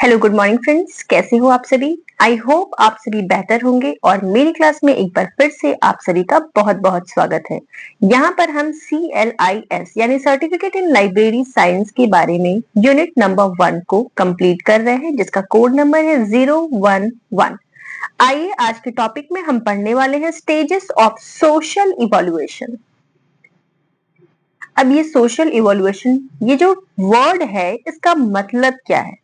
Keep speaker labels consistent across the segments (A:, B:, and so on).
A: Hello good morning friends, कैसे हो आप सभी। आई होप आप सभी बेहतर होंगे और मेरी क्लास में एक बार फिर से आप सभी का बहुत बहुत स्वागत है। यहाँ पर हम CLIS यानी सर्टिफिकेट इन लाइब्रेरी साइंस के बारे में यूनिट नंबर 1 को कंप्लीट कर रहे हैं, जिसका कोड नंबर है 011। आइए आज के टॉपिक में हम पढ़ने वाले हैं स्टेजेस ऑफ सोशल इवोल्यूएशन। अब ये सोशल इवोल्यूएशन, ये जो वर्ड है इसका मतलब क्या है।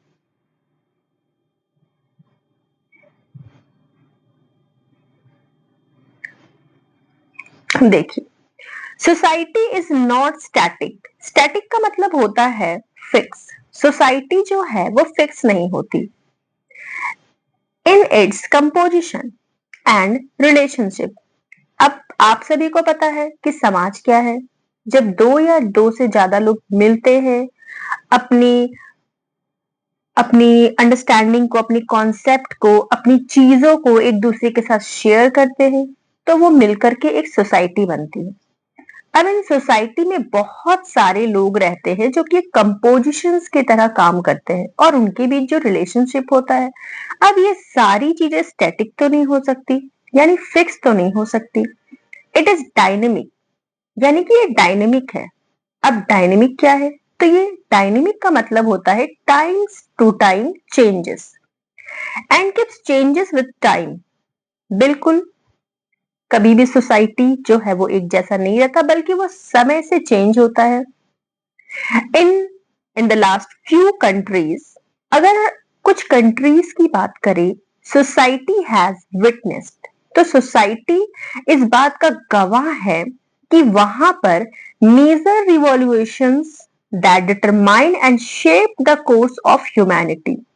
A: देखिए, society is not static. Static का मतलब होता है फिक्स। सोसाइटी जो है वो फिक्स नहीं होती। In its composition and relationship. अब आप सभी को पता है कि समाज क्या है। जब दो या दो से ज्यादा लोग मिलते हैं, अपनी अपनी अंडरस्टैंडिंग को, अपनी कॉन्सेप्ट को, अपनी चीजों को एक दूसरे के साथ शेयर करते हैं, तो वो मिलकर के एक सोसाइटी बनती है। अब इन सोसाइटी में बहुत सारे लोग रहते हैं जो कि कंपोजिशंस की तरह काम करते हैं और उनके बीच जो रिलेशनशिप होता है, अब ये सारी चीजें स्टैटिक तो नहीं हो सकती, यानी फिक्स तो नहीं हो सकती। इट इज डायनेमिक, यानी कि ये डायनेमिक है। अब डायनेमिक क्या है, तो ये डायनेमिक का मतलब होता है times to time changes and keeps changes with time. बिल्कुल, कभी भी सोसाइटी जो है वो एक जैसा नहीं रहता, बल्कि वो समय से चेंज होता है। In in the last few countries, अगर कुछ कंट्रीज की बात करें, सोसाइटी हैज विटनेस्ड, तो सोसाइटी इस बात का गवाह है कि वहां पर major revolutions that determine and shape the course of humanity.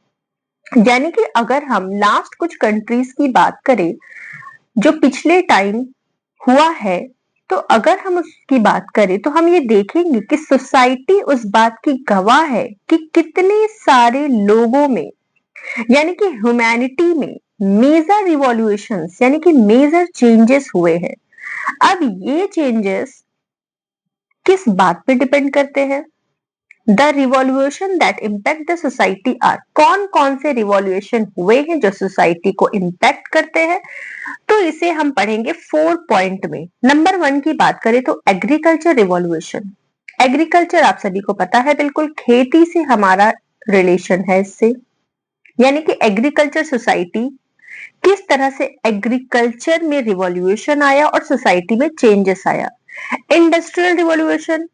A: यानी कि अगर हम लास्ट कुछ कंट्रीज की बात करें जो पिछले टाइम हुआ है, तो अगर हम उसकी बात करें तो हम ये देखेंगे कि सोसाइटी उस बात की गवाह है कि कितने सारे लोगों में, यानी कि ह्यूमैनिटी में मेजर रिवॉल्यूशंस यानी कि मेजर चेंजेस हुए हैं। अब ये चेंजेस किस बात पे डिपेंड करते हैं। The revolution that impact the society are, कौन कौन से रिवॉल्यूशन हुए हैं जो सोसाइटी को इम्पैक्ट करते हैं, तो इसे हम पढ़ेंगे 4 पॉइंट में। नंबर 1 की बात करें तो एग्रीकल्चर रिवॉल्यूशन। एग्रीकल्चर आप सभी को पता है, बिल्कुल खेती से हमारा रिलेशन है इससे, यानी कि एग्रीकल्चर सोसाइटी, किस तरह से एग्रीकल्चर में रिवॉल्यूशन आया और सोसाइटी में चेंजेस आया। Industrial revolution,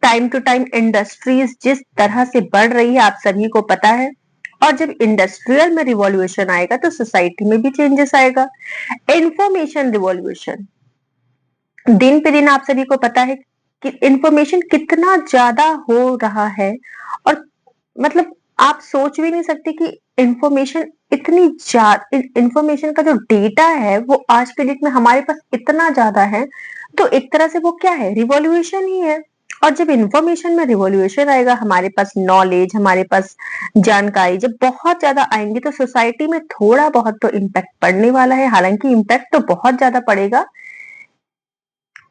A: time to time industries जिस तरह से बढ़ रही है आप सभी को पता है, और जब इंडस्ट्रियल में रिवॉल्यूशन आएगा तो सोसाइटी में भी चेंजेस आएगा। इंफॉर्मेशन रिवॉल्यूशन, दिन पे दिन आप सभी को पता है कि इंफॉर्मेशन कितना ज्यादा हो रहा है, और मतलब आप सोच भी नहीं सकते कि इंफॉर्मेशन इतनी ज्यादा, इंफॉर्मेशन का जो डेटा है वो आज के डेट में हमारे पास इतना ज्यादा है, तो एक तरह से वो क्या है, रिवॉल्यूशन ही है। और जब इंफॉर्मेशन में रिवॉल्यूशन आएगा, हमारे पास नॉलेज, हमारे पास जानकारी जब बहुत ज्यादा आएंगी, तो सोसाइटी में थोड़ा बहुत तो इम्पैक्ट पड़ने वाला है, हालांकि इम्पैक्ट तो बहुत ज्यादा पड़ेगा।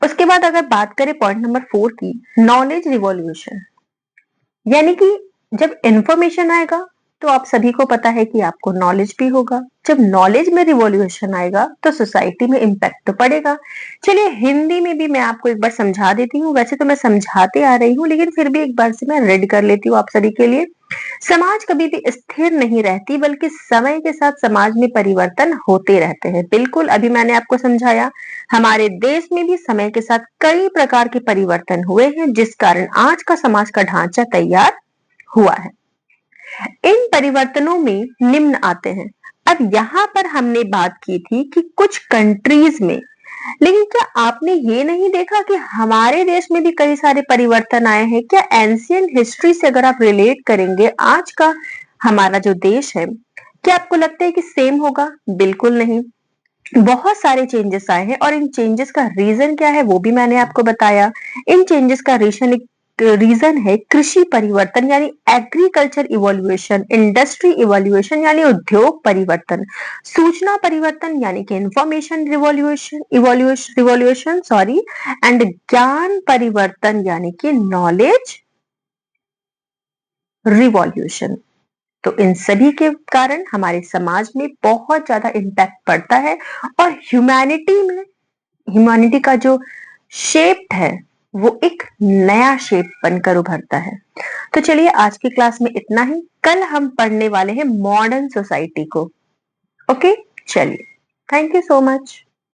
A: उसके बाद अगर बात करें पॉइंट नंबर 4 की, नॉलेज रिवॉल्यूशन, यानी कि जब इंफॉर्मेशन आएगा तो आप सभी को पता है कि आपको नॉलेज भी होगा। जब नॉलेज में रिवॉल्यूशन आएगा तो सोसाइटी में इम्पैक्ट तो पड़ेगा। चलिए हिंदी में भी मैं आपको एक बार समझा देती हूँ, वैसे तो मैं समझाते आ रही हूँ, लेकिन फिर भी एक बार से मैं रेड कर लेती हूँ आप सभी के लिए। समाज कभी भी स्थिर नहीं रहती, बल्कि समय के साथ समाज में परिवर्तन होते रहते हैं। बिल्कुल, अभी मैंने आपको समझाया, हमारे देश में भी समय के साथ कई प्रकार के परिवर्तन हुए हैं, जिस कारण आज का समाज का ढांचा तैयार हुआ है। इन परिवर्तनों में निम्न आते हैं। अब यहाँ पर हमने बात की थी कि कुछ कंट्रीज में, लेकिन क्या आपने ये नहीं देखा कि हमारे देश में भी कई सारे परिवर्तन आए हैं। क्या एंशियंट हिस्ट्री से अगर आप रिलेट करेंगे आज का हमारा जो देश है, क्या आपको लगता है कि सेम होगा? बिल्कुल नहीं, बहुत सारे चेंजेस आए हैं, और इन चेंजेस का रीजन क्या है वो भी मैंने आपको बताया। इन चेंजेस का रीजन है कृषि परिवर्तन यानी एग्रीकल्चर इवोल्यूशन, इंडस्ट्री इवोल्यूशन यानी उद्योग परिवर्तन, सूचना परिवर्तन यानी कि इंफॉर्मेशन रिवॉल्यूशन सॉरी, एंड ज्ञान परिवर्तन यानी कि नॉलेज रिवॉल्यूशन। तो इन सभी के कारण हमारे समाज में बहुत ज्यादा इम्पैक्ट पड़ता है और ह्यूमैनिटी का जो शेप है वो एक नया शेप बनकर उभरता है। तो चलिए आज की क्लास में इतना ही। कल हम पढ़ने वाले हैं मॉडर्न सोसाइटी को। ओके, चलिए, थैंक यू सो मच।